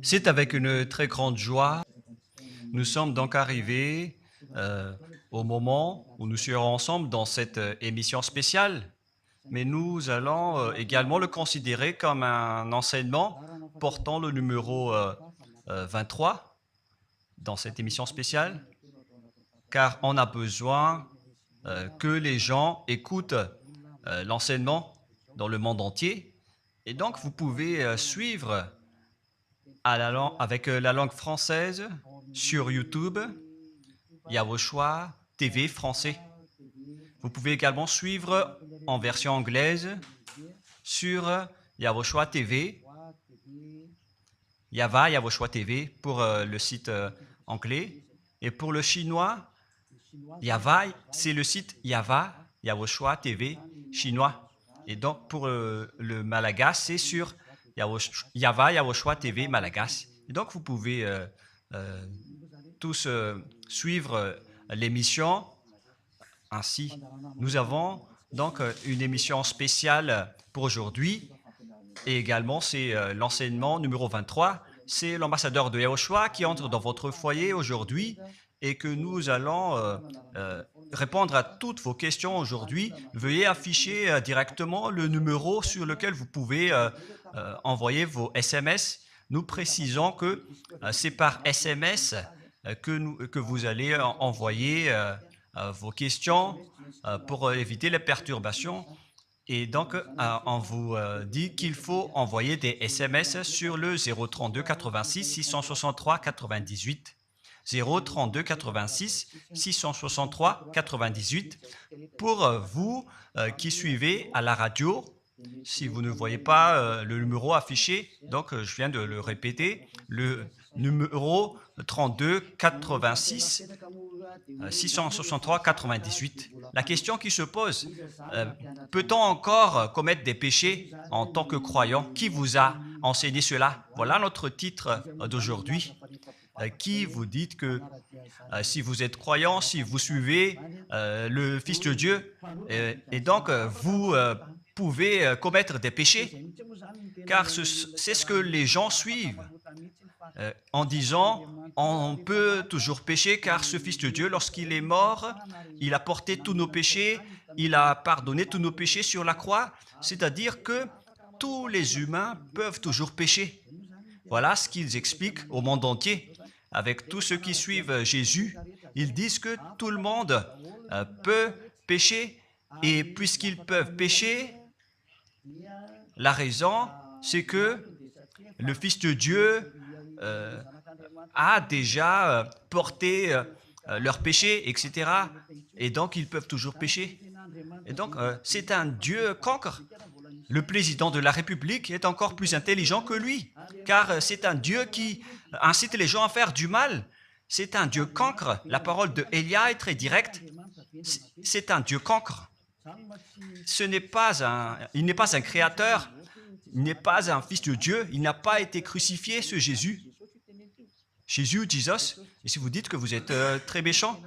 C'est avec une très grande joie. Nous sommes donc arrivés au moment où nous serons ensemble dans cette émission spéciale, mais nous allons également le considérer comme un enseignement portant le numéro 23 dans cette émission spéciale, car on a besoin que les gens écoutent l'enseignement dans le monde entier. Et donc, vous pouvez suivre avec la langue française sur YouTube, Yawoshua TV français. Vous pouvez également suivre en version anglaise sur Yawoshua TV, Yawoshua TV pour le site anglais. Et pour le chinois, Yava, c'est le site Yawoshua TV chinois. Et donc pour le malagasy, c'est sur Yawoshua TV malagasy. Et donc vous pouvez tous suivre l'émission ainsi. Nous avons donc une émission spéciale pour aujourd'hui et également c'est l'enseignement numéro 23. C'est l'ambassadeur de Yawoshua qui entre dans votre foyer aujourd'hui et que nous allons répondre à toutes vos questions aujourd'hui. Veuillez afficher directement le numéro sur lequel vous pouvez envoyer vos SMS. Nous précisons que c'est par SMS que vous allez envoyer vos questions pour éviter les perturbations. Et donc, on vous dit qu'il faut envoyer des SMS sur le 032 86 663 98. 032 86 663 98 pour vous qui suivez à la radio. Si vous ne voyez pas le numéro affiché, donc je viens de le répéter, le numéro 32 86 663 98. La question qui se pose, peut-on encore commettre des péchés en tant que croyant? Qui vous a enseigné cela? Voilà notre titre d'aujourd'hui. Qui vous dites que si vous êtes croyant, si vous suivez le Fils de Dieu, et donc vous pouvez commettre des péchés, car c'est ce que les gens suivent en disant on peut toujours pécher car ce Fils de Dieu, lorsqu'il est mort, il a porté tous nos péchés, il a pardonné tous nos péchés sur la croix, c'est-à-dire que tous les humains peuvent toujours pécher. Voilà ce qu'ils expliquent au monde entier. Avec tous ceux qui suivent Jésus, ils disent que tout le monde peut pécher et puisqu'ils peuvent pécher, la raison, c'est que le Fils de Dieu a déjà porté leurs péchés, etc. Et donc, ils peuvent toujours pécher. Et donc, c'est un Dieu cancre. Le président de la République est encore plus intelligent que lui, car c'est un Dieu qui incite les gens à faire du mal. C'est un Dieu cancre. La parole de Élia est très directe. C'est un Dieu cancre. Il n'est pas un créateur, il n'est pas un fils de Dieu, il n'a pas été crucifié, ce Jésus. Jesus. Et si vous dites que vous êtes très méchant,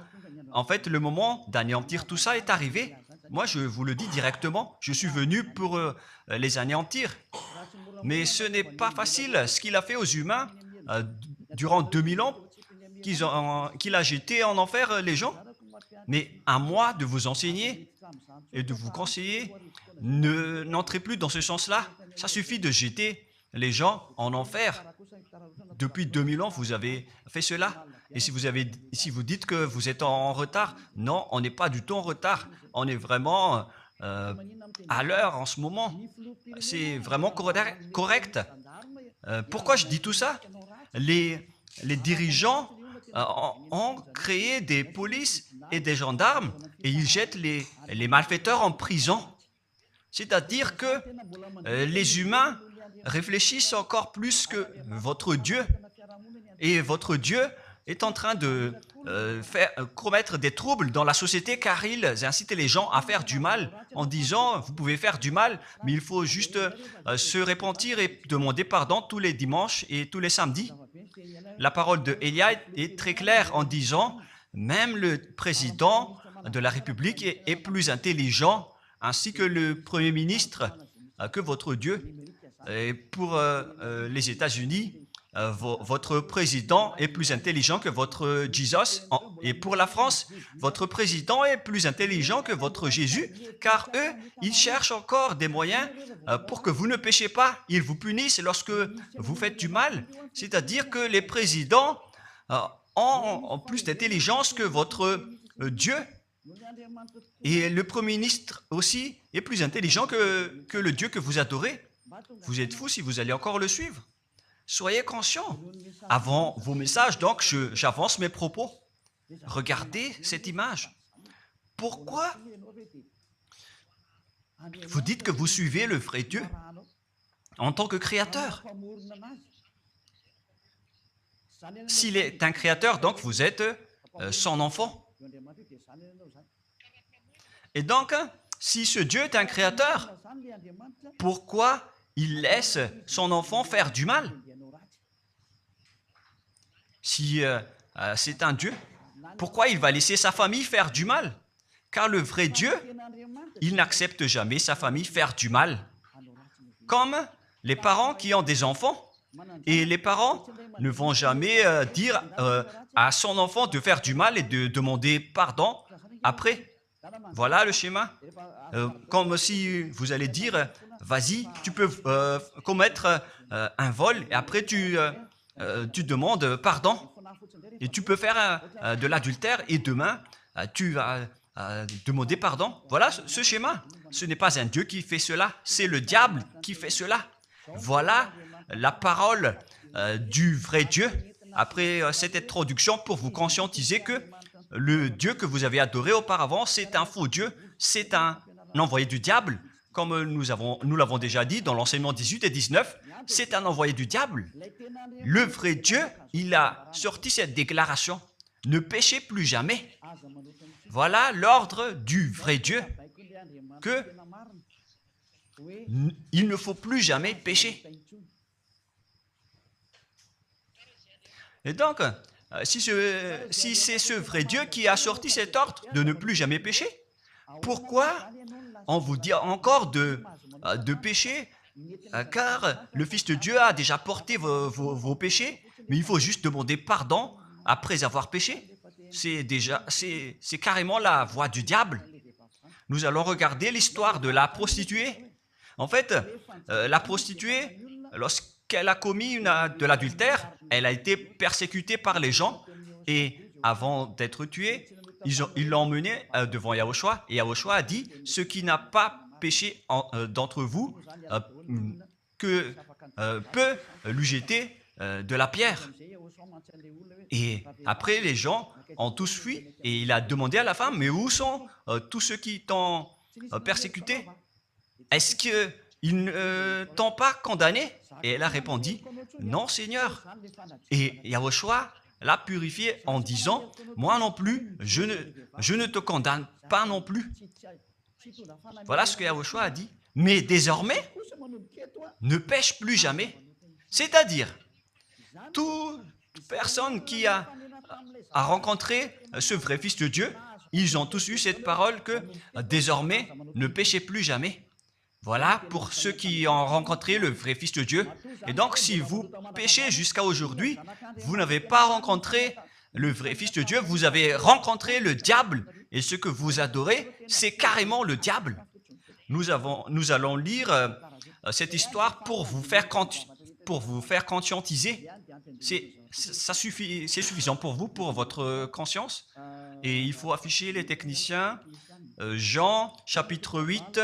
en fait, le moment d'anéantir tout ça est arrivé. Moi, je vous le dis directement, je suis venu pour les anéantir. Mais ce n'est pas facile. Ce qu'il a fait aux humains durant 2000 ans, qu'il a jeté en enfer les gens. Mais à moi de vous enseigner et de vous conseiller, n'entrez plus dans ce sens-là. Ça suffit de jeter les gens en enfer. Depuis 2000 ans, vous avez fait cela. Et si vous dites que vous êtes en retard, non, on n'est pas du tout en retard. On est vraiment à l'heure en ce moment. C'est vraiment correct. Pourquoi je dis tout ça? Les dirigeants ont créé des polices et des gendarmes et ils jettent les malfaiteurs en prison. C'est-à-dire que les humains réfléchissent encore plus que votre Dieu. Et votre Dieu est en train de commettre des troubles dans la société car ils incitent les gens à faire du mal en disant vous pouvez faire du mal mais il faut juste se repentir et demander pardon tous les dimanches et tous les samedis. La parole de Élia est très claire en disant même le président de la République est plus intelligent ainsi que le Premier ministre que votre Dieu. Et pour les États-Unis, votre président est plus intelligent que votre Jesus. Et pour la France, votre président est plus intelligent que votre Jésus, car eux, ils cherchent encore des moyens pour que vous ne péchiez pas. Ils vous punissent lorsque vous faites du mal. C'est-à-dire que les présidents ont plus d'intelligence que votre Dieu. Et le Premier ministre aussi est plus intelligent que le Dieu que vous adorez. Vous êtes fous si vous allez encore le suivre. Soyez conscients. Avant vos messages, donc, j'avance mes propos. Regardez cette image. Pourquoi vous dites que vous suivez le vrai Dieu en tant que créateur? S'il est un créateur, donc vous êtes son enfant. Et donc, si ce Dieu est un créateur, pourquoi il laisse son enfant faire du mal? Si c'est un Dieu, pourquoi il va laisser sa famille faire du mal? Car le vrai Dieu, il n'accepte jamais sa famille faire du mal. Comme les parents qui ont des enfants. Et les parents ne vont jamais dire à son enfant de faire du mal et de demander pardon après. Voilà le schéma. Comme si vous allez dire, vas-y, tu peux commettre un vol et après tu demandes pardon. Et tu peux faire de l'adultère et demain, tu vas demander pardon. Voilà ce schéma. Ce n'est pas un Dieu qui fait cela, c'est le diable qui fait cela. Voilà la parole du vrai Dieu. Après cette introduction, pour vous conscientiser que le Dieu que vous avez adoré auparavant, c'est un faux Dieu, c'est un envoyé du diable. Comme nous l'avons déjà dit dans l'enseignement 18 et 19, c'est un envoyé du diable. Le vrai Dieu, il a sorti cette déclaration. Ne péchez plus jamais. Voilà l'ordre du vrai Dieu, que il ne faut plus jamais pécher. Et donc, si c'est ce vrai Dieu qui a sorti cet ordre de ne plus jamais pécher, pourquoi on vous dit encore de pécher? Car le Fils de Dieu a déjà porté vos péchés, mais il faut juste demander pardon après avoir péché. C'est carrément la voie du diable. Nous allons regarder l'histoire de la prostituée. En fait, la prostituée, lorsqu'elle a commis de l'adultère, elle a été persécutée par les gens et avant d'être tuée, ils l'ont emmenée devant Yahushua et Yahushua a dit « Ce qui n'a pas péché d'entre vous peut lui jeter de la pierre. » Et après, les gens ont tous fui et il a demandé à la femme « Mais où sont tous ceux qui t'ont persécuté? Est-ce qu'ils ne t'ont pas condamné ?» Et elle a répondu « Non, Seigneur. » Et Yahushua l'a purifié en disant « Moi non plus, je ne te condamne pas non plus. » Voilà ce que Yahushua a dit. Mais désormais, ne pêche plus jamais. C'est-à-dire, toute personne qui a rencontré ce vrai Fils de Dieu, ils ont tous eu cette parole que désormais, ne péchez plus jamais. Voilà pour ceux qui ont rencontré le vrai Fils de Dieu. Et donc, si vous péchez jusqu'à aujourd'hui, vous n'avez pas rencontré le vrai Fils de Dieu, vous avez rencontré le diable. Et ce que vous adorez, c'est carrément le diable. Nous allons lire cette histoire pour vous faire conscientiser. C'est suffisant pour vous, pour votre conscience. Et il faut afficher les techniciens. Jean, chapitre 8,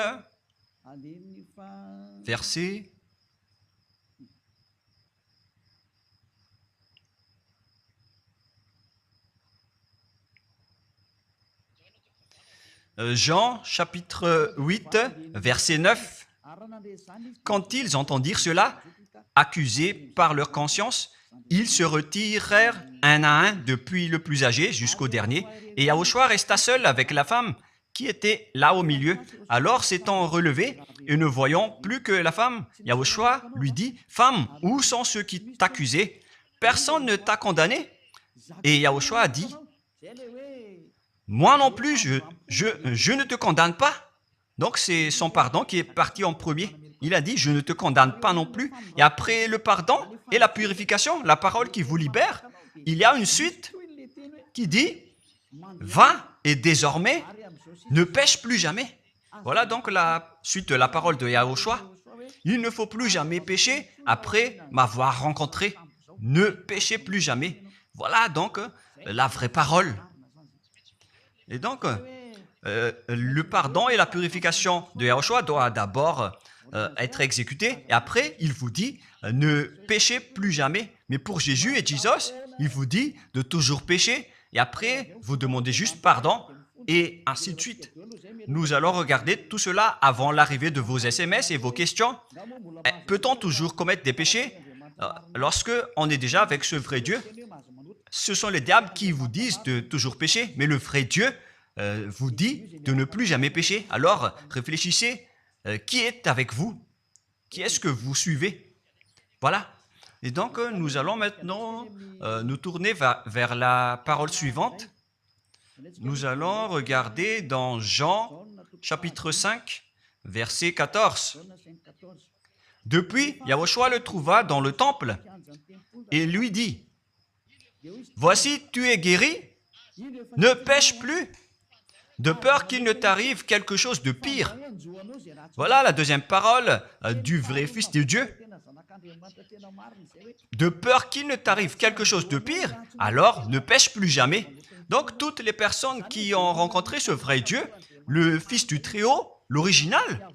verset... Jean, chapitre 8, verset 9. Quand ils entendirent cela, accusés par leur conscience, ils se retirèrent un à un, depuis le plus âgé jusqu'au dernier, et Yahushua resta seul avec la femme qui était là au milieu. Alors, s'étant relevé et ne voyant plus que la femme, Yahushua lui dit, « Femme, où sont ceux qui t'accusaient? Personne ne t'a condamné ?» Et Yahushua a dit, « Moi non plus, je ne te condamne pas. » Donc, c'est son pardon qui est parti en premier. il a dit, je ne te condamne pas non plus. Et après le pardon et la purification, la parole qui vous libère, il y a une suite qui dit, va et désormais, ne pêche plus jamais. Voilà donc la suite de la parole de Yahushua. Il ne faut plus jamais pécher après m'avoir rencontré. Ne péchez plus jamais. Voilà donc la vraie parole. Et donc, le pardon et la purification de Yahushua doivent d'abord être exécutés. Et après, il vous dit, ne péchez plus jamais. Mais pour Jésus et Jesus, il vous dit de toujours pécher. Et après, vous demandez juste pardon. Et ainsi de suite. Nous allons regarder tout cela avant l'arrivée de vos SMS et vos questions. Peut-on toujours commettre des péchés lorsque on est déjà avec ce vrai Dieu? Ce sont les diables qui vous disent de toujours pécher, mais le vrai Dieu vous dit de ne plus jamais pécher. Alors, réfléchissez, qui est avec vous? Qui est-ce que vous suivez? Voilà. Et donc, nous allons maintenant nous tourner vers la parole suivante. Nous allons regarder dans Jean, chapitre 5, verset 14. Depuis, Yahushua le trouva dans le temple et lui dit, « Voici, tu es guéri, ne pêche plus, de peur qu'il ne t'arrive quelque chose de pire. » Voilà la deuxième parole du vrai Fils de Dieu. De peur qu'il ne t'arrive quelque chose de pire, alors ne pêche plus jamais. Donc, toutes les personnes qui ont rencontré ce vrai Dieu, le Fils du Très-Haut, l'original,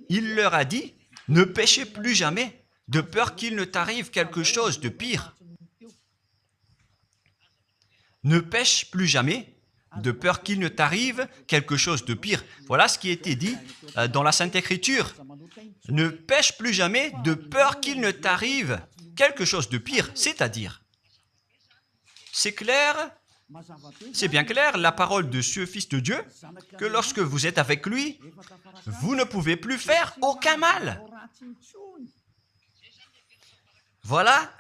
il leur a dit, ne péchez plus jamais, de peur qu'il ne t'arrive quelque chose de pire. Ne pêche plus jamais, de peur qu'il ne t'arrive quelque chose de pire. Voilà ce qui a été dit dans la Sainte Écriture. Ne pêche plus jamais, de peur qu'il ne t'arrive quelque chose de pire. C'est-à-dire, c'est clair. C'est bien clair, la parole de ce Fils de Dieu, que lorsque vous êtes avec lui, vous ne pouvez plus faire aucun mal. Voilà,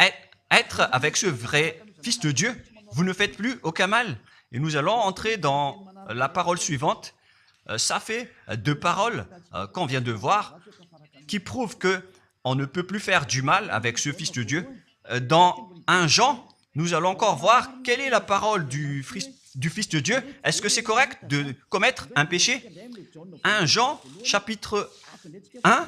être avec ce vrai Fils de Dieu, vous ne faites plus aucun mal. Et nous allons entrer dans la parole suivante. Ça fait deux paroles qu'on vient de voir qui prouvent qu'on ne peut plus faire du mal avec ce Fils de Dieu. Dans 1 Jean, nous allons encore voir quelle est la parole du Fils de Dieu. Est-ce que c'est correct de commettre un péché? 1 Jean, chapitre 1,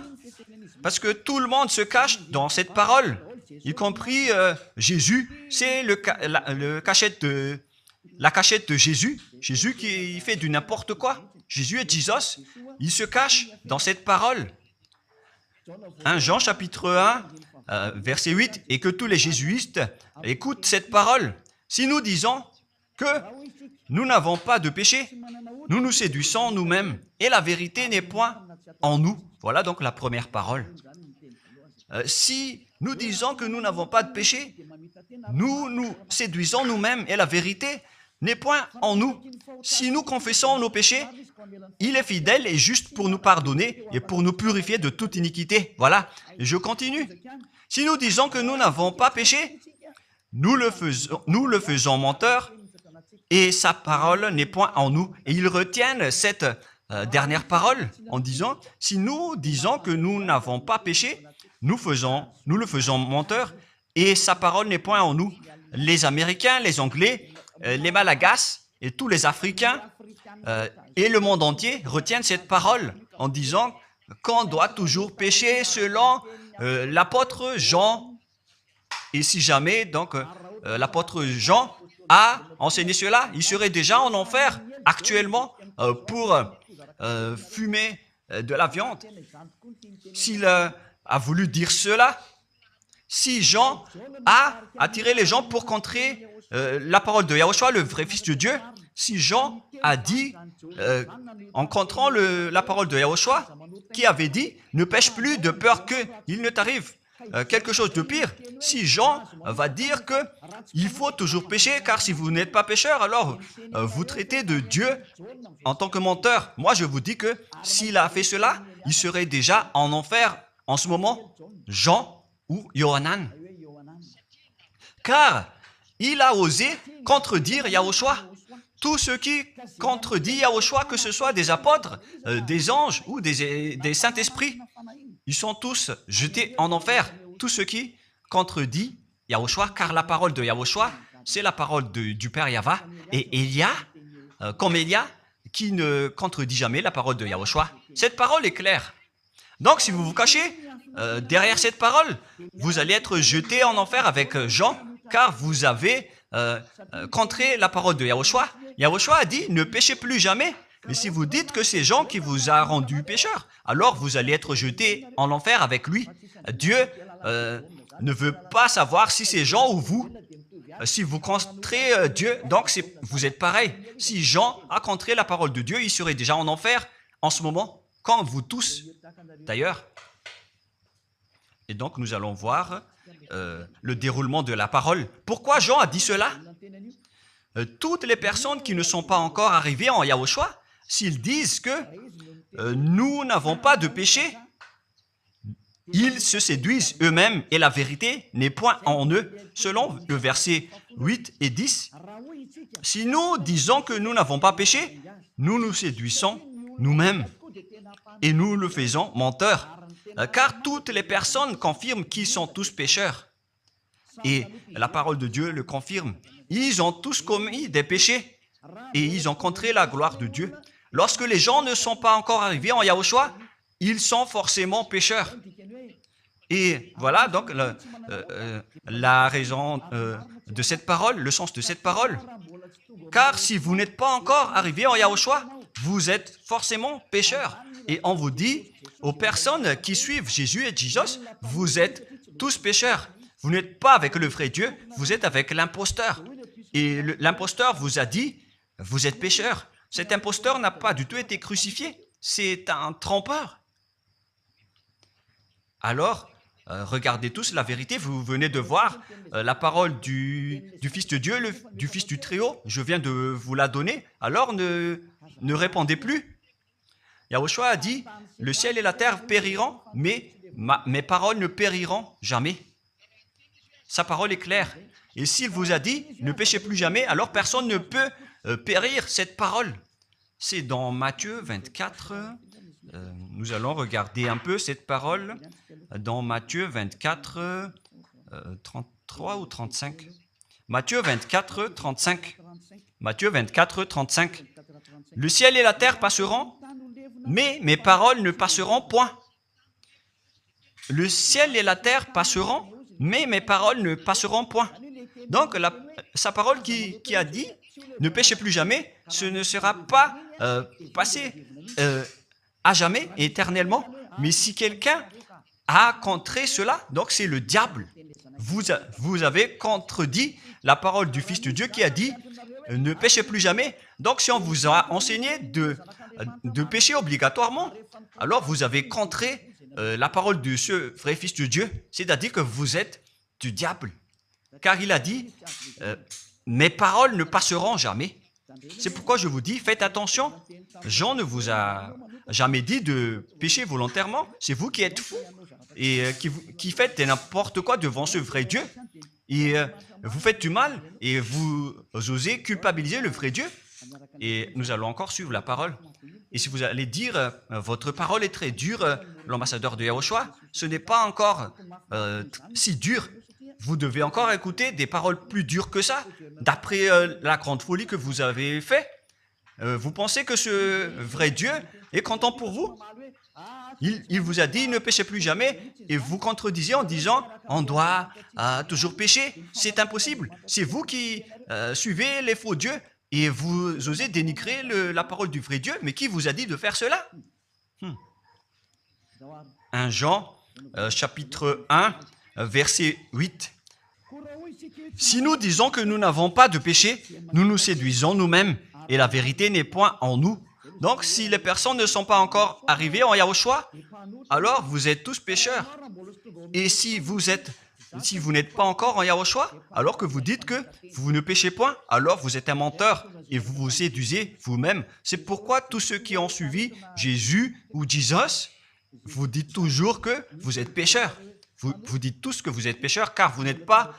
parce que tout le monde se cache dans cette parole, y compris Jésus. C'est la cachette de Jésus. Jésus qui fait du n'importe quoi. Jésus et Jesus, ils se cachent dans cette parole. 1 Jean, chapitre 1, verset 8, et que tous les jésuites écoutent cette parole. Si nous disons que nous n'avons pas de péché, nous nous séduisons nous-mêmes et la vérité n'est point en nous. Voilà donc la première parole. Si nous disons que nous n'avons pas de péché, nous nous séduisons nous-mêmes et la vérité n'est point en nous. Si nous confessons nos péchés, il est fidèle et juste pour nous pardonner et pour nous purifier de toute iniquité. Voilà, et je continue. Si nous disons que nous n'avons pas péché, nous le faisons menteur et sa parole n'est point en nous. Et ils retiennent cette dernière parole en disant, si nous disons que nous n'avons pas péché, nous le faisons menteur et sa parole n'est point en nous. Les Américains, les Anglais, les Malagasy et tous les Africains et le monde entier retiennent cette parole en disant qu'on doit toujours pécher selon l'apôtre Jean. Et si jamais donc l'apôtre Jean a enseigné cela, il serait déjà en enfer actuellement pour fumer de la viande. S'il a voulu dire cela, si Jean a attiré les gens pour contrer la parole de Yahushua, le vrai Fils de Dieu, si Jean a dit, en contrant la parole de Yahushua, qui avait dit, ne pêche plus de peur qu'il ne t'arrive quelque chose de pire. Si Jean va dire qu'il faut toujours pécher, car si vous n'êtes pas pécheur, alors vous traitez de Dieu en tant que menteur. Moi, je vous dis que s'il a fait cela, il serait déjà en enfer en ce moment, Jean ou Yohanan. Car il a osé contredire Yahushua. Tout ce qui contredit Yahushua, que ce soit des apôtres, des anges ou des saints-esprits, ils sont tous jetés en enfer. Tous ceux qui contredisent Yahushua, car la parole de Yahushua, c'est la parole du Père Yahva. Et Élia, comme Élia, qui ne contredit jamais la parole de Yahushua. Cette parole est claire. Donc, si vous vous cachez derrière cette parole, vous allez être jeté en enfer avec Jean, car vous avez contré la parole de Yahushua. Yahushua a dit, ne péchez plus jamais. Mais si vous dites que c'est Jean qui vous a rendu pécheur, alors vous allez être jeté en enfer avec lui. Dieu ne veut pas savoir si c'est Jean ou vous. Si vous contrez Dieu, donc vous êtes pareil. Si Jean a contré la parole de Dieu, il serait déjà en enfer en ce moment, comme vous tous d'ailleurs. Et donc nous allons voir le déroulement de la parole. Pourquoi Jean a dit cela? Toutes les personnes qui ne sont pas encore arrivées en Yahushua, s'ils disent que nous n'avons pas de péché, ils se séduisent eux-mêmes et la vérité n'est point en eux. Selon le verset 8 et 10, si nous disons que nous n'avons pas péché, nous nous séduisons nous-mêmes et nous le faisons menteur. Car toutes les personnes confirment qu'ils sont tous pécheurs. Et la parole de Dieu le confirme. Ils ont tous commis des péchés et ils ont contré la gloire de Dieu. Lorsque les gens ne sont pas encore arrivés en Yahushua, ils sont forcément pécheurs. Et voilà donc la raison de cette parole, le sens de cette parole. Car si vous n'êtes pas encore arrivé en Yahushua, vous êtes forcément pécheurs. Et on vous dit aux personnes qui suivent Jésus et Jesus, vous êtes tous pécheurs. Vous n'êtes pas avec le vrai Dieu, vous êtes avec l'imposteur. Et l'imposteur vous a dit, vous êtes pécheurs. Cet imposteur n'a pas du tout été crucifié. C'est un trompeur. Alors, regardez tous la vérité. Vous venez de voir la parole du Fils de Dieu, du Fils du Très-Haut. Je viens de vous la donner. Alors, ne répondez plus. Yahushua a dit, le ciel et la terre périront, mais mes paroles ne périront jamais. Sa parole est claire. Et s'il vous a dit, ne péchez plus jamais, alors personne ne peut périr cette parole. C'est dans Matthieu 24. Nous allons regarder un peu cette parole dans Matthieu 24, 33 ou 35. Matthieu 24, 35. Matthieu 24, 35. Le ciel et la terre passeront, mais mes paroles ne passeront point. Le ciel et la terre passeront, mais mes paroles ne passeront point. Donc, sa parole qui a dit, ne péchez plus jamais, ce ne sera pas passé à jamais, éternellement. Mais si quelqu'un a contré cela, donc c'est le diable. Vous avez contredit la parole du Fils de Dieu qui a dit, ne péchez plus jamais. Donc, si on vous a enseigné de pécher obligatoirement, alors vous avez contré la parole de ce vrai Fils de Dieu, c'est-à-dire que vous êtes du diable. Car il a dit, mes paroles ne passeront jamais. C'est pourquoi je vous dis, faites attention. Jean ne vous a jamais dit de pécher volontairement. C'est vous qui êtes fous et qui faites n'importe quoi devant ce vrai Dieu. Et vous faites du mal et vous osez culpabiliser le vrai Dieu. Et nous allons encore suivre la parole. Et si vous allez dire, votre parole est très dure, l'ambassadeur de Yahushua, ce n'est pas encore si dur. Vous devez encore écouter des paroles plus dures que ça, d'après la grande folie que vous avez fait. Vous pensez que ce vrai Dieu est content pour vous? Il vous a dit, ne péchez plus jamais, et vous contredisez en disant, on doit toujours pécher. C'est impossible. C'est vous qui suivez les faux dieux, et vous osez dénigrer la parole du vrai Dieu. Mais qui vous a dit de faire cela? 1 Jean, chapitre 1, verset 8. Si nous disons que nous n'avons pas de péché, nous nous séduisons nous-mêmes et la vérité n'est point en nous. Donc, si les personnes ne sont pas encore arrivées en Yahushua, alors vous êtes tous pécheurs. Et si vous n'êtes pas encore en Yahushua, alors que vous dites que vous ne péchez point, alors vous êtes un menteur et vous vous séduisez vous-même. C'est pourquoi tous ceux qui ont suivi Jésus ou Jesus, vous dites toujours que vous êtes pécheurs. Vous dites tous que vous êtes pécheurs car vous n'êtes pas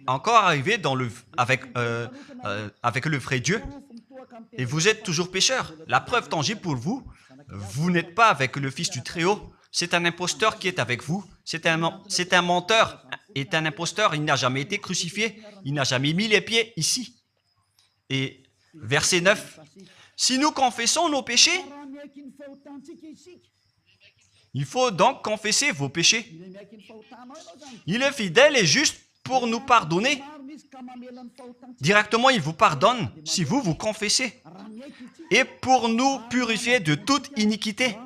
encore arrivés avec le vrai Dieu. Et vous êtes toujours pécheurs. La preuve tangible pour vous, vous n'êtes pas avec le Fils du Très-Haut. c'est un imposteur qui est avec vous. C'est un menteur, est un imposteur. Il n'a jamais été crucifié. Il n'a jamais mis les pieds ici. Et verset 9. Si nous confessons nos péchés, il faut donc confesser vos péchés. Il est fidèle et juste pour nous pardonner. Directement, il vous pardonne si vous vous confessez. Et pour nous purifier de toute iniquité.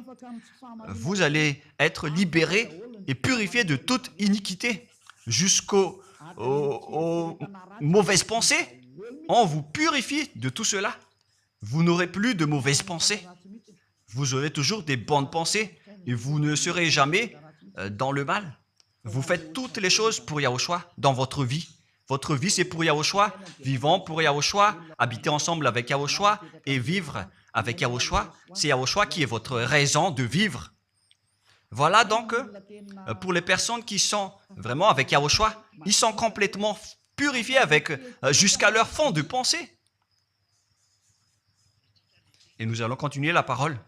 Vous allez être libérés et purifiés de toute iniquité. Jusqu'aux mauvaises pensées. On vous purifie de tout cela. Vous n'aurez plus de mauvaises pensées. Vous aurez toujours des bonnes pensées et vous ne serez jamais dans le mal. Vous faites toutes les choses pour Yahushua dans votre vie. Votre vie, c'est pour Yahushua. Vivons pour Yahushua, habiter ensemble avec Yahushua et vivre avec Yahushua. C'est Yahushua qui est votre raison de vivre. Voilà donc, pour les personnes qui sont vraiment avec Yahushua, ils sont complètement purifiés jusqu'à leur fond de pensée. Et nous allons continuer la parole.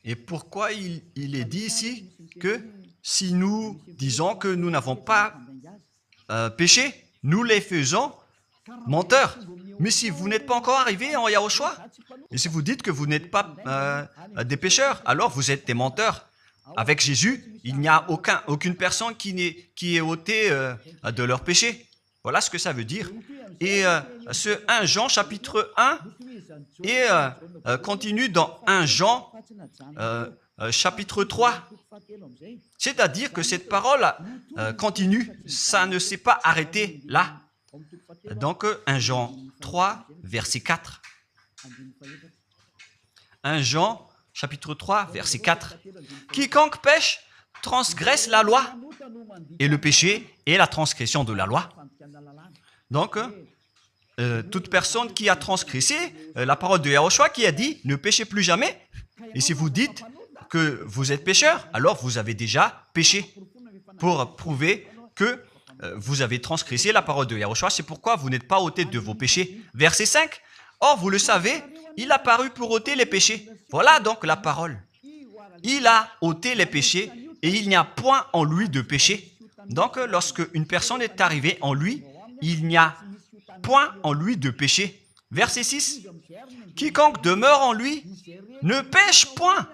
Et pourquoi il est dit ici que si nous disons que nous n'avons pas péché, nous les faisons menteurs. Mais si vous n'êtes pas encore arrivé en Yahushua, et si vous dites que vous n'êtes pas des pécheurs, alors vous êtes des menteurs. Avec Jésus, il n'y a aucune personne qui est ôtée de leur péché. Voilà ce que ça veut dire. Et ce 1 Jean chapitre 1 et continue dans 1 Jean chapitre 3. C'est-à-dire que cette parole continue, ça ne s'est pas arrêté là. Donc 1 Jean 3, verset 4. 1 Jean chapitre 3, verset 4. Quiconque pêche transgresse la loi, et le péché est la transgression de la loi. Donc, toute personne qui a transgressé la parole de Yahushua qui a dit « Ne péchez plus jamais ». Et si vous dites que vous êtes pécheur, alors vous avez déjà péché pour prouver que vous avez transgressé la parole de Yahushua. C'est pourquoi vous n'êtes pas ôté de vos péchés. Verset 5. Or, vous le savez, il a paru pour ôter les péchés. Voilà donc la parole. Il a ôté les péchés et il n'y a point en lui de péché. Donc, lorsque une personne est arrivée en lui, il n'y a point en lui de péché. Verset 6. Quiconque demeure en lui ne pêche point.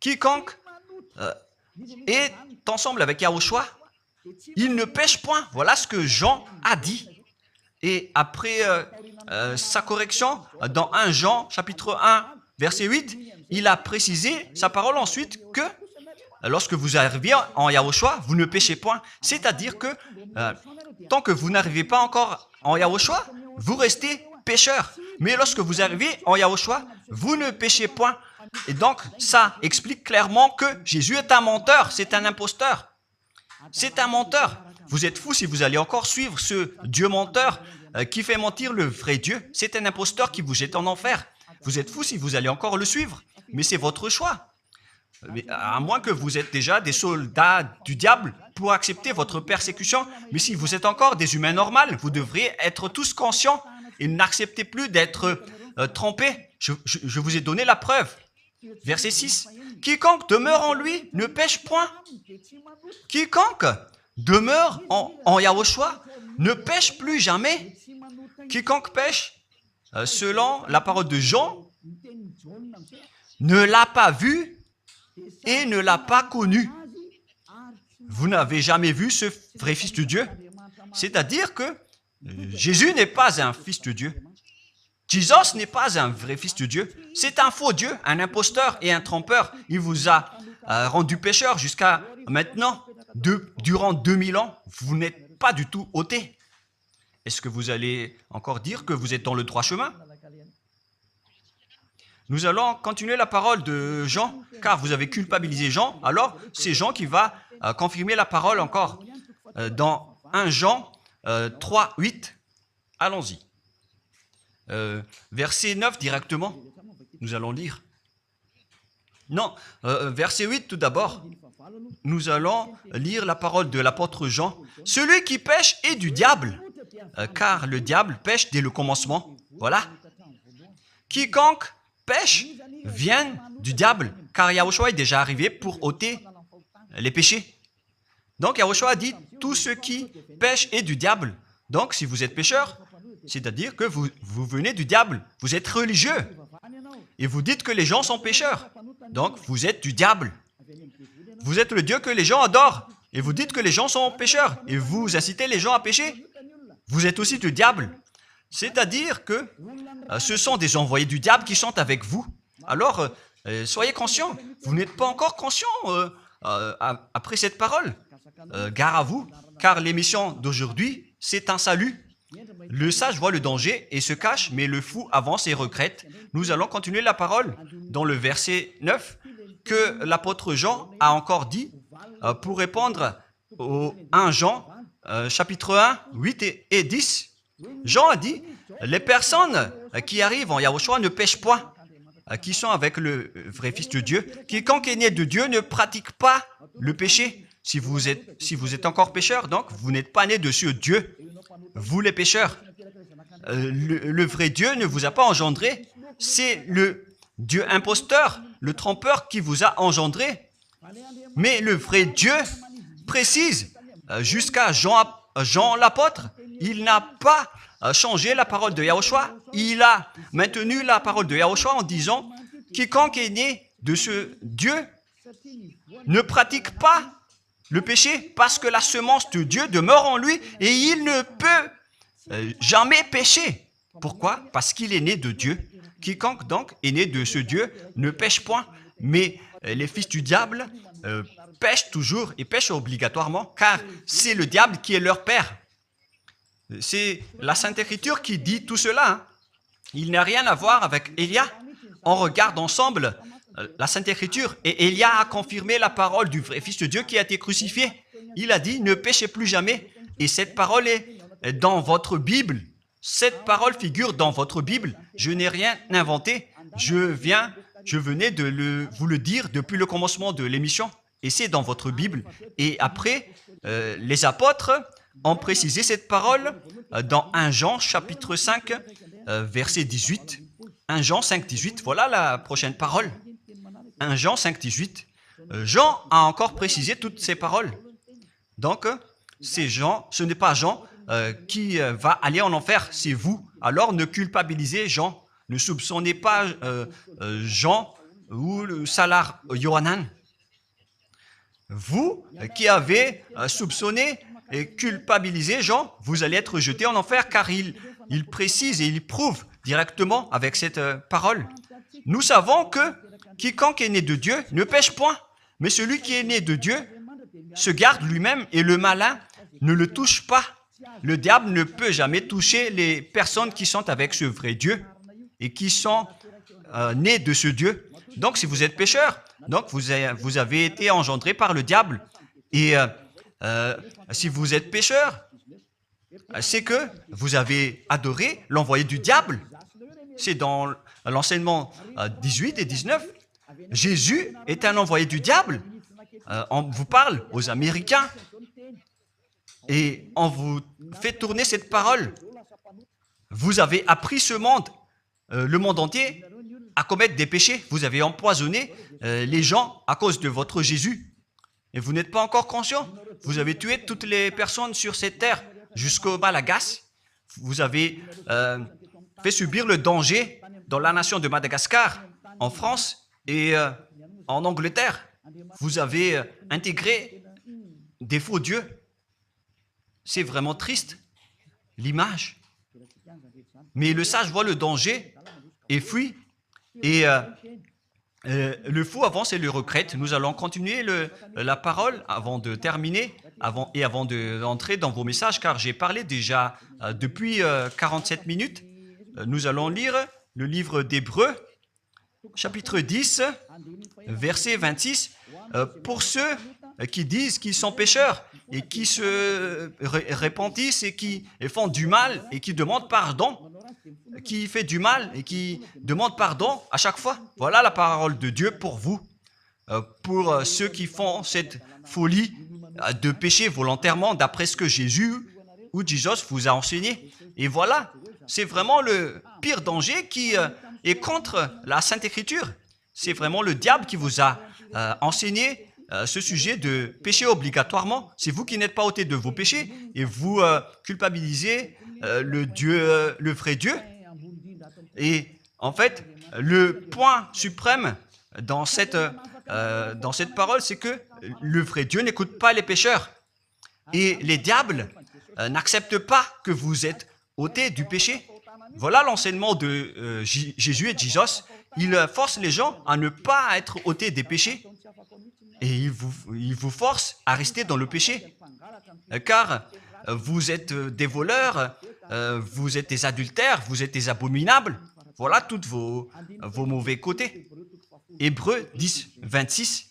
Quiconque est ensemble avec Yahushua, il ne pêche point. Voilà ce que Jean a dit. Et après sa correction, dans 1 Jean, chapitre 1, verset 8, il a précisé sa parole ensuite que lorsque vous arrivez en Yahushua, vous ne péchez point. C'est-à-dire que tant que vous n'arrivez pas encore en Yahushua, vous restez pécheur. Mais lorsque vous arrivez en Yahushua, vous ne péchez point. Et donc, ça explique clairement que Jésus est un menteur, c'est un imposteur. C'est un menteur. Vous êtes fous si vous allez encore suivre ce Dieu menteur qui fait mentir le vrai Dieu. C'est un imposteur qui vous jette en enfer. Vous êtes fous si vous allez encore le suivre. Mais c'est votre choix. Mais à moins que vous êtes déjà des soldats du diable pour accepter votre persécution. Mais si vous êtes encore des humains normaux, vous devriez être tous conscients et n'acceptez plus d'être trompés. Je vous ai donné la preuve. Verset 6. Quiconque demeure en lui ne pêche point. Quiconque demeure en Yahushua ne pêche plus jamais. Quiconque pêche, selon la parole de Jean, ne l'a pas vu et ne l'a pas connu. Vous n'avez jamais vu ce vrai Fils de Dieu. C'est-à-dire que Jésus n'est pas un Fils de Dieu. Jésus n'est pas un vrai Fils de Dieu. C'est un faux Dieu, un imposteur et un trompeur. Il vous a rendu pécheur jusqu'à maintenant. Durant 2000 ans, vous n'êtes pas du tout ôté. Est-ce que vous allez encore dire que vous êtes dans le droit chemin? Nous allons continuer la parole de Jean, car vous avez culpabilisé Jean. Alors, c'est Jean qui va confirmer la parole encore. Dans 1 Jean 3, 8, allons-y. Verset 9 directement, nous allons lire. Non, verset 8 tout d'abord. Nous allons lire la parole de l'apôtre Jean. Celui qui pêche est du diable, car le diable pêche dès le commencement. Voilà. Quiconque pêche vient du diable, car Yahushua est déjà arrivé pour ôter les péchés. Donc Yahushua dit, tout ce qui pêche est du diable. Donc si vous êtes pécheur, c'est-à-dire que vous venez du diable, vous êtes religieux, et vous dites que les gens sont pécheurs. Donc vous êtes du diable. Vous êtes le Dieu que les gens adorent, et vous dites que les gens sont pécheurs, et vous incitez les gens à pécher. Vous êtes aussi du diable. C'est-à-dire que ce sont des envoyés du diable qui sont avec vous. Alors, soyez conscients. Vous n'êtes pas encore conscients après cette parole. Gare à vous, car l'émission d'aujourd'hui, c'est un salut. Le sage voit le danger et se cache, mais le fou avance et regrette. Nous allons continuer la parole dans le verset 9 que l'apôtre Jean a encore dit pour répondre au 1 Jean, chapitre 1, 8 et 10. Jean a dit, les personnes qui arrivent en Yahushua ne pêchent point, qui sont avec le vrai Fils de Dieu. Quiconque est né de Dieu ne pratique pas le péché. Si vous êtes encore pécheur, donc vous n'êtes pas né de ce Dieu. Vous les pécheurs, le vrai Dieu ne vous a pas engendré. C'est le Dieu imposteur, le trompeur qui vous a engendré. Mais le vrai Dieu précise, jusqu'à Jean l'apôtre, il n'a pas changé la parole de Yahushua. Il a maintenu la parole de Yahushua en disant, quiconque est né de ce Dieu ne pratique pas le péché parce que la semence de Dieu demeure en lui et il ne peut jamais pécher. Pourquoi? Parce qu'il est né de Dieu. Quiconque donc est né de ce Dieu ne pêche point. Mais les fils du diable pêchent toujours et pêchent obligatoirement car c'est le diable qui est leur père. C'est la Sainte Écriture qui dit tout cela. Hein. Il n'a rien à voir avec Élia. On regarde ensemble la Sainte Écriture et Élia a confirmé la parole du vrai Fils de Dieu qui a été crucifié. Il a dit, ne péchez plus jamais. Et cette parole est dans votre Bible. Cette parole figure dans votre Bible. Je n'ai rien inventé. Je venais de vous le dire depuis le commencement de l'émission. Et c'est dans votre Bible. Et après, les apôtres ont précisé cette parole dans 1 Jean chapitre 5, verset 18. 1 Jean 5, 18, voilà la prochaine parole. 1 Jean 5, 18. Jean a encore précisé toutes ces paroles. Donc, c'est Jean, ce n'est pas Jean qui va aller en enfer, c'est vous. Alors, ne culpabilisez Jean. Ne soupçonnez pas Jean ou le Salar Yohanan. Vous qui avez soupçonné et culpabilisé Jean, vous allez être jeté en enfer car il précise et il prouve directement avec cette parole. Nous savons que quiconque est né de Dieu ne pêche point, mais celui qui est né de Dieu se garde lui-même et le malin ne le touche pas. Le diable ne peut jamais toucher les personnes qui sont avec ce vrai Dieu et qui sont nées de ce Dieu. Donc, si vous êtes pécheur, donc vous avez été engendré par le diable. Et si vous êtes pécheur, c'est que vous avez adoré l'envoyé du diable. C'est dans l'enseignement 18 et 19. Jésus est un envoyé du diable. On vous parle aux Américains et on vous fait tourner cette parole. Vous avez appris ce monde, le monde entier, à commettre des péchés. Vous avez empoisonné les gens à cause de votre Jésus. Et vous n'êtes pas encore conscient. Vous avez tué toutes les personnes sur cette terre jusqu'au Malagas. Vous avez fait subir le danger dans la nation de Madagascar, en France et en Angleterre. Vous avez intégré des faux dieux. C'est vraiment triste, l'image. Mais le sage voit le danger et fuit. Et le fou avance et le regrette. Nous allons continuer la parole avant de terminer avant d'entrer dans vos messages, car j'ai parlé déjà depuis 47 minutes. Nous allons lire le livre d'Hébreux, chapitre 10, verset 26. Pour ceux qui disent qu'ils sont pécheurs et qui se repentissent et qui font du mal et qui demandent pardon, qui fait du mal et qui demande pardon à chaque fois. Voilà la parole de Dieu pour vous, pour ceux qui font cette folie de pécher volontairement d'après ce que Jésus ou Jesus vous a enseigné. Et voilà, c'est vraiment le pire danger qui est contre la Sainte Écriture. C'est vraiment le diable qui vous a enseigné ce sujet de péché obligatoirement. C'est vous qui n'êtes pas ôté de vos péchés et vous culpabilisez le vrai Dieu. Et en fait, le point suprême dans cette parole, c'est que le vrai Dieu n'écoute pas les pécheurs. Et les diables n'acceptent pas que vous êtes ôtés du péché. Voilà l'enseignement de Jésus et de Jesus. Il force les gens à ne pas être ôtés des péchés. Et il vous force à rester dans le péché. Car vous êtes des voleurs, vous êtes des adultères, vous êtes des abominables. Voilà tous vos mauvais côtés. Hébreux 10, 26.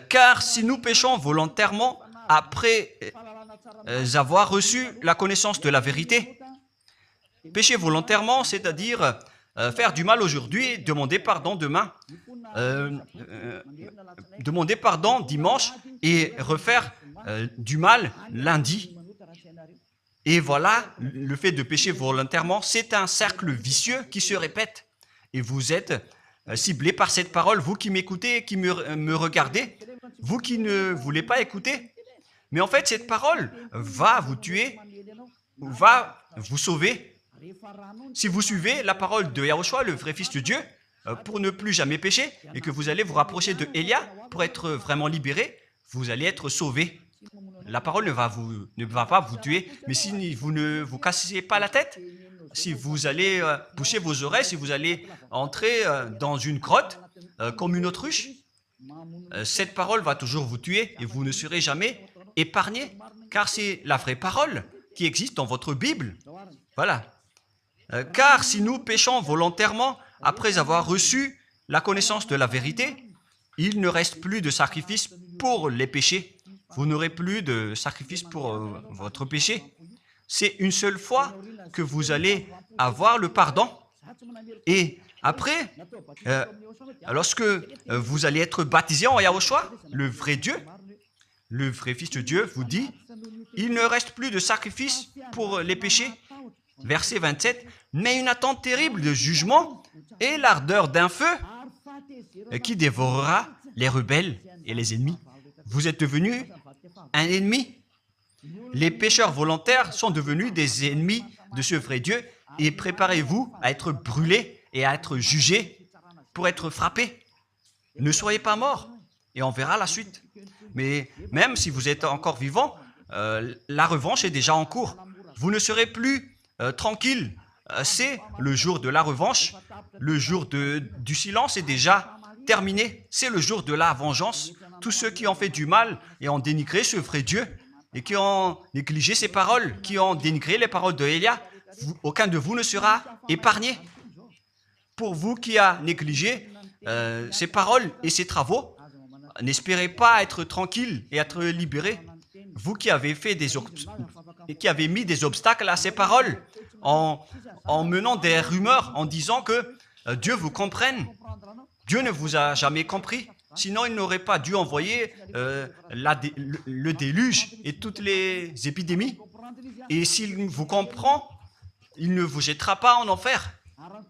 Car si nous péchons volontairement après avoir reçu la connaissance de la vérité, pécher volontairement, c'est-à-dire faire du mal aujourd'hui, demander pardon demain, demander pardon dimanche et refaire du mal lundi. Et voilà, le fait de pécher volontairement, c'est un cercle vicieux qui se répète. Et vous êtes ciblé par cette parole, vous qui m'écoutez, qui me regardez, vous qui ne voulez pas écouter. Mais en fait, cette parole va vous tuer, va vous sauver. Si vous suivez la parole de Yahushua, le vrai Fils de Dieu, pour ne plus jamais pécher, et que vous allez vous rapprocher de Élia pour être vraiment libéré, vous allez être sauvé. La parole ne va pas vous tuer, mais si vous ne vous cassez pas la tête, si vous allez boucher vos oreilles, si vous allez entrer dans une grotte comme une autruche, cette parole va toujours vous tuer et vous ne serez jamais épargné, car c'est la vraie parole qui existe dans votre Bible. Voilà. Car si nous péchons volontairement après avoir reçu la connaissance de la vérité, il ne reste plus de sacrifice pour les péchés. Vous n'aurez plus de sacrifice pour votre péché. C'est une seule fois que vous allez avoir le pardon. Et après, lorsque vous allez être baptisé en Yahushua, le vrai Dieu, le vrai Fils de Dieu vous dit, il ne reste plus de sacrifice pour les péchés. Verset 27, mais une attente terrible de jugement et l'ardeur d'un feu qui dévorera les rebelles et les ennemis. Vous êtes devenu un ennemi. Les pécheurs volontaires sont devenus des ennemis de ce vrai Dieu et préparez-vous à être brûlés et à être jugés pour être frappés. Ne soyez pas morts et on verra la suite. Mais même si vous êtes encore vivant, la revanche est déjà en cours. Vous ne serez plus tranquille. C'est le jour de la revanche. Le jour du silence est déjà terminé. C'est le jour de la vengeance. Tous ceux qui ont fait du mal et ont dénigré ce vrai Dieu et qui ont négligé ses paroles, qui ont dénigré les paroles de Élia, aucun de vous ne sera épargné. Pour vous qui avez négligé ses paroles et ses travaux, n'espérez pas être tranquille et être libéré. Vous qui avez mis des obstacles à ces paroles en menant des rumeurs, en disant que Dieu vous comprenne. Dieu ne vous a jamais compris. Sinon, il n'aurait pas dû envoyer le déluge et toutes les épidémies. Et s'il vous comprend, il ne vous jettera pas en enfer.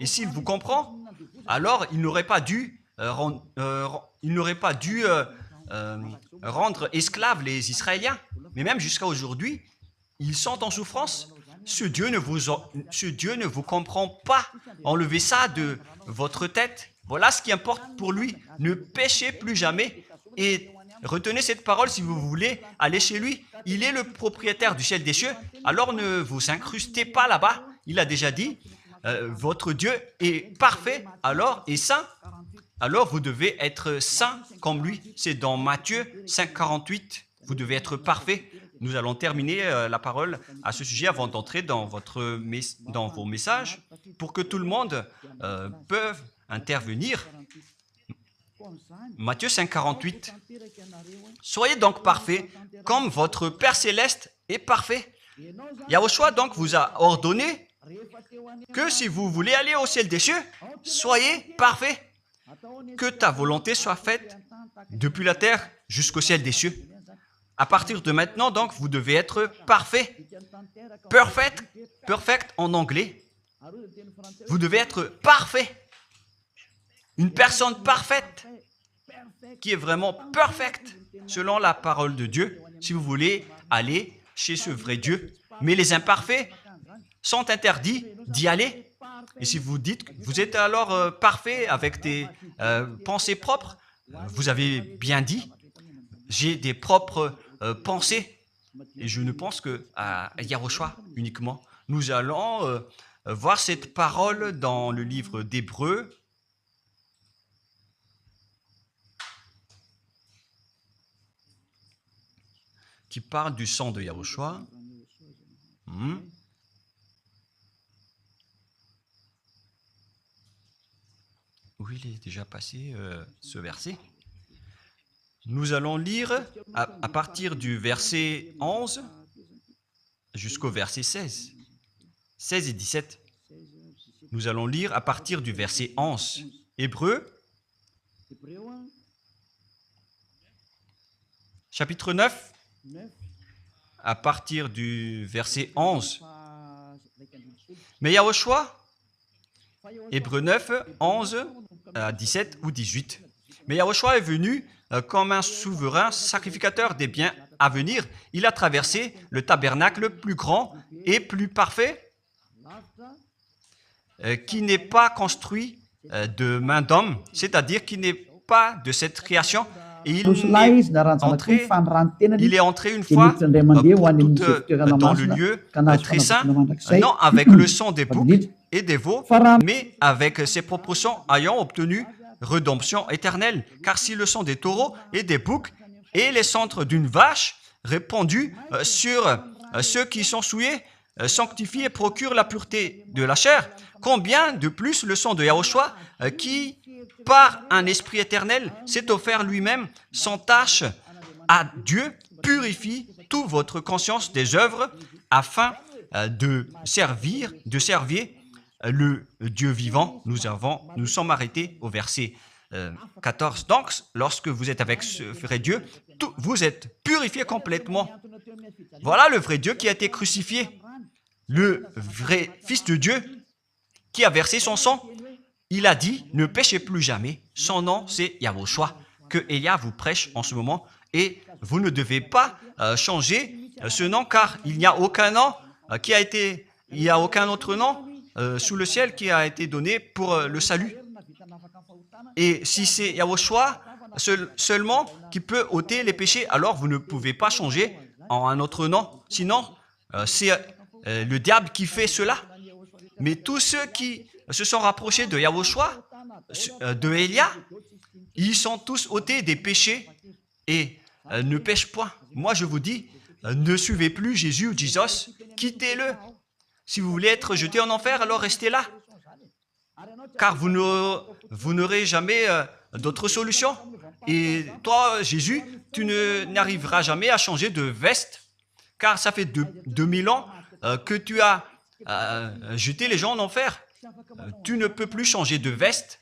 Et s'il vous comprend, alors il n'aurait pas dû rendre esclaves les Israéliens. Mais même jusqu'à aujourd'hui, ils sont en souffrance. Ce Dieu ne vous comprend pas. Enlevez ça de votre tête. Voilà ce qui importe pour lui. Ne péchez plus jamais et retenez cette parole si vous voulez aller chez lui. Il est le propriétaire du ciel des cieux. Alors ne vous incrustez pas là-bas. Il a déjà dit, votre Dieu est parfait alors et saint. Alors vous devez être saint comme lui. C'est dans Matthieu 5, 48. Vous devez être parfait. Nous allons terminer la parole à ce sujet avant d'entrer dans vos messages pour que tout le monde peut intervenir. Matthieu 5, 48. Soyez donc parfaits comme votre Père Céleste est parfait. Yahushua donc vous a ordonné que si vous voulez aller au ciel des cieux, soyez parfaits. Que ta volonté soit faite depuis la terre jusqu'au ciel des cieux. À partir de maintenant, donc, vous devez être parfait. Perfect en anglais. Vous devez être parfait. une personne parfaite, qui est vraiment parfaite, selon la parole de Dieu, si vous voulez aller chez ce vrai Dieu. Mais les imparfaits sont interdits d'y aller. Et si vous dites que vous êtes alors parfait avec des pensées propres, vous avez bien dit, j'ai des propres pensées. Et je ne pense qu'à Yahushua uniquement. Nous allons voir cette parole dans le livre d'Hébreux. Qui parle du sang de Yahushua. Où il est déjà passé ce verset. Nous allons lire à partir du verset 11 jusqu'au verset 16. 16 et 17. Nous allons lire à partir du verset 11. Hébreux, chapitre 9, à partir du verset 11. Mais Yahushua, Hébreux 9, 11 à 17 ou 18. Mais Yahushua est venu comme un souverain sacrificateur des biens à venir. Il a traversé le tabernacle plus grand et plus parfait, qui n'est pas construit de main d'homme, c'est-à-dire qui n'est pas de cette création. Et il est entré une fois pour toutes dans le lieu très saint, non avec le sang des boucs et des veaux, mais avec ses propres sangs ayant obtenu rédemption éternelle. Car si le sang des taureaux et des boucs et les cendres d'une vache répandus sur ceux qui sont souillés, sanctifient et procurent la pureté de la chair, combien de plus le sang de Yahushua qui, par un esprit éternel, s'est offert lui-même sans tâche à Dieu, purifie toute votre conscience des œuvres afin de servir le Dieu vivant. Nous sommes arrêtés au verset 14. Donc, lorsque vous êtes avec ce vrai Dieu, vous êtes purifié complètement. Voilà le vrai Dieu qui a été crucifié, le vrai Fils de Dieu qui a versé son sang. Il a dit, ne péchez plus jamais. Son nom, c'est Yahushua, que Elia vous prêche en ce moment. Et vous ne devez pas changer ce nom, car il n'y a aucun nom il n'y a aucun autre nom sous le ciel qui a été donné pour le salut. Et si c'est Yahushua seulement qui peut ôter les péchés, alors vous ne pouvez pas changer en un autre nom. Sinon, c'est le diable qui fait cela. Mais tous ceux qui se sont rapprochés de Yahushua, de Elia, ils sont tous ôtés des péchés et ne pêchent point. Moi, je vous dis, ne suivez plus Jésus ou Jesus, quittez-le. Si vous voulez être jeté en enfer, alors restez là. Car vous n'aurez jamais d'autre solution. Et toi, Jésus, tu n'arriveras jamais à changer de veste, car ça fait 2000 ans que tu as jeté les gens en enfer. Tu ne peux plus changer de veste.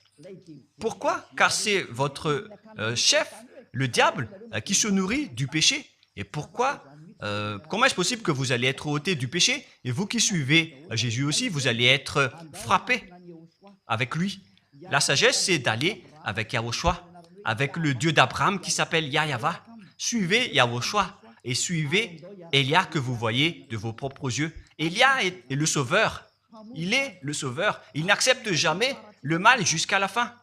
Pourquoi? Car c'est votre chef, le diable, qui se nourrit du péché. Et pourquoi? Comment est-ce possible que vous allez être ôté du péché? Et vous qui suivez Jésus aussi, vous allez être frappé avec lui. La sagesse, c'est d'aller avec Yahushua, avec le Dieu d'Abraham qui s'appelle Yahava. Suivez Yahushua et suivez Elia que vous voyez de vos propres yeux. Elia est le sauveur. Il est le sauveur. Il n'accepte jamais le mal jusqu'à la fin.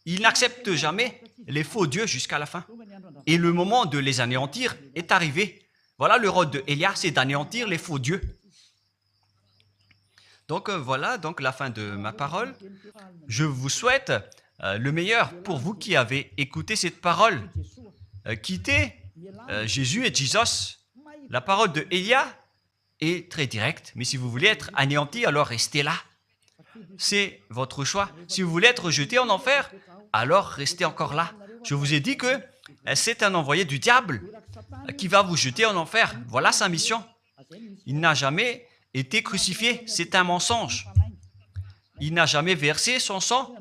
Il n'accepte jamais les faux dieux jusqu'à la fin. Et le moment de les anéantir est arrivé. Voilà le rôle de Elia, c'est d'anéantir les faux dieux. Donc voilà donc la fin de ma parole. Je vous souhaite le meilleur pour vous qui avez écouté cette parole. Quittez Jésus et Jesus. La parole de Elia est très directe, mais si vous voulez être anéanti, alors restez là. C'est votre choix. Si vous voulez être jeté en enfer, alors restez encore là. Je vous ai dit que c'est un envoyé du diable qui va vous jeter en enfer. Voilà sa mission. Il n'a jamais été crucifié. C'est un mensonge. Il n'a jamais versé son sang.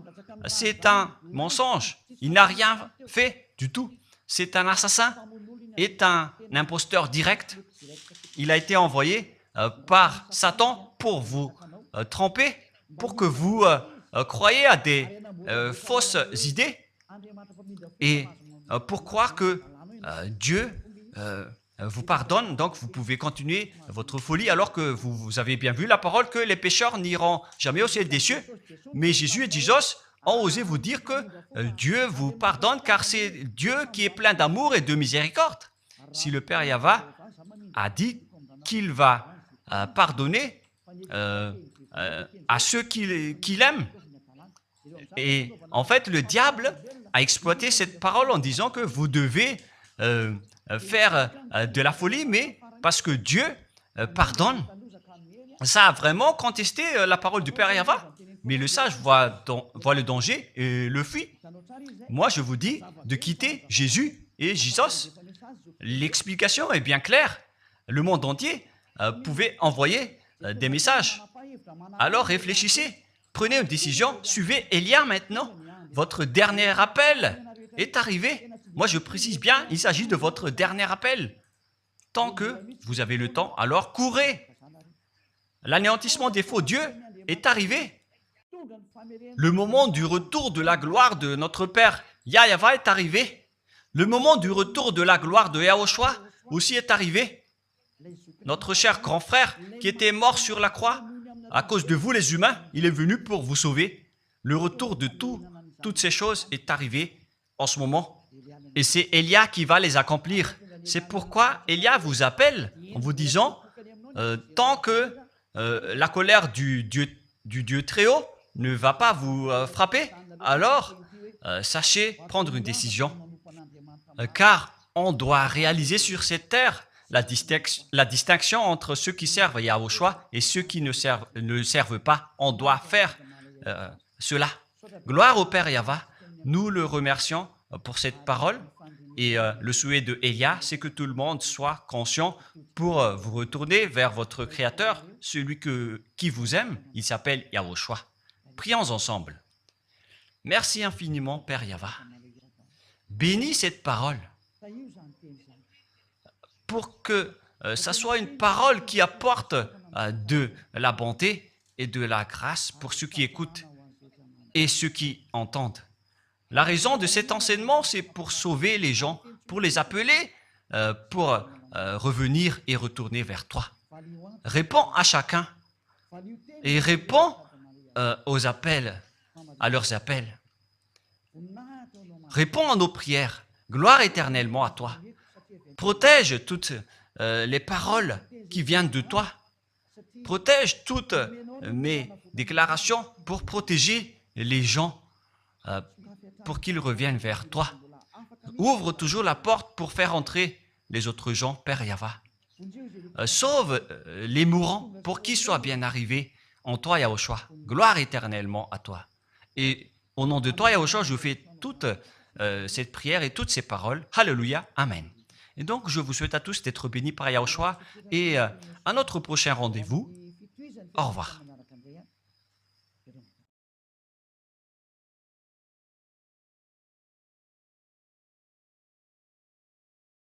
C'est un mensonge. Il n'a rien fait du tout. C'est un assassin, est un imposteur direct. Il a été envoyé par Satan pour vous tromper, pour que vous croyez à des fausses idées et pour croire que Dieu vous pardonne, donc vous pouvez continuer votre folie alors que vous avez bien vu la parole que les pécheurs n'iront jamais au ciel des cieux. Mais Jésus et Jesus ont osé vous dire que Dieu vous pardonne car c'est Dieu qui est plein d'amour et de miséricorde. Si le Père Yahva a dit qu'il va pardonner à ceux qu'il aime, et en fait le diable a exploité cette parole en disant que vous devez faire de la folie, mais parce que Dieu pardonne. Ça a vraiment contesté la parole du Père Yahva. Mais le sage voit le danger et le fuit. Moi, je vous dis de quitter Jésus et Jesus. L'explication est bien claire. Le monde entier pouvait envoyer des messages. Alors réfléchissez, prenez une décision, suivez Élia maintenant. Votre dernier appel est arrivé. Moi, je précise bien, il s'agit de votre dernier appel. Tant que vous avez le temps, alors courez. L'anéantissement des faux dieux est arrivé. Le moment du retour de la gloire de notre Père Yahva est arrivé. Le moment du retour de la gloire de Yahushua aussi est arrivé. Notre cher grand frère qui était mort sur la croix, à cause de vous les humains, il est venu pour vous sauver. Le retour de toutes ces choses est arrivé en ce moment. Et c'est Élia qui va les accomplir. C'est pourquoi Élia vous appelle en vous disant, tant que la colère du Dieu très haut ne va pas vous frapper, alors sachez prendre une décision. Car on doit réaliser sur cette terre la distinction entre ceux qui servent Yahushua et ceux qui ne servent pas. On doit faire cela. Gloire au Père Yahva. Nous le remercions pour cette parole. Et le souhait de Élia, c'est que tout le monde soit conscient pour vous retourner vers votre Créateur, celui qui vous aime. Il s'appelle Yahushua. Prions ensemble. Merci infiniment, Père Yahva. Bénis cette parole pour que ça soit une parole qui apporte de la bonté et de la grâce pour ceux qui écoutent et ceux qui entendent. La raison de cet enseignement, c'est pour sauver les gens, pour les appeler, pour revenir et retourner vers toi. Réponds à chacun et réponds aux appels, à leurs appels. Réponds à nos prières. Gloire éternellement à toi. Protège toutes les paroles qui viennent de toi. Protège toutes mes déclarations pour protéger les gens, pour qu'ils reviennent vers toi. Ouvre toujours la porte pour faire entrer les autres gens, Père Yahva. Sauve les mourants pour qu'ils soient bien arrivés en toi, Yahushua. Gloire éternellement à toi. Et au nom de toi, Yahushua, je fais toute cette prière et toutes ces paroles. Alléluia. Amen. Et donc, je vous souhaite à tous d'être bénis par Yahushua et à notre prochain rendez-vous. Au revoir.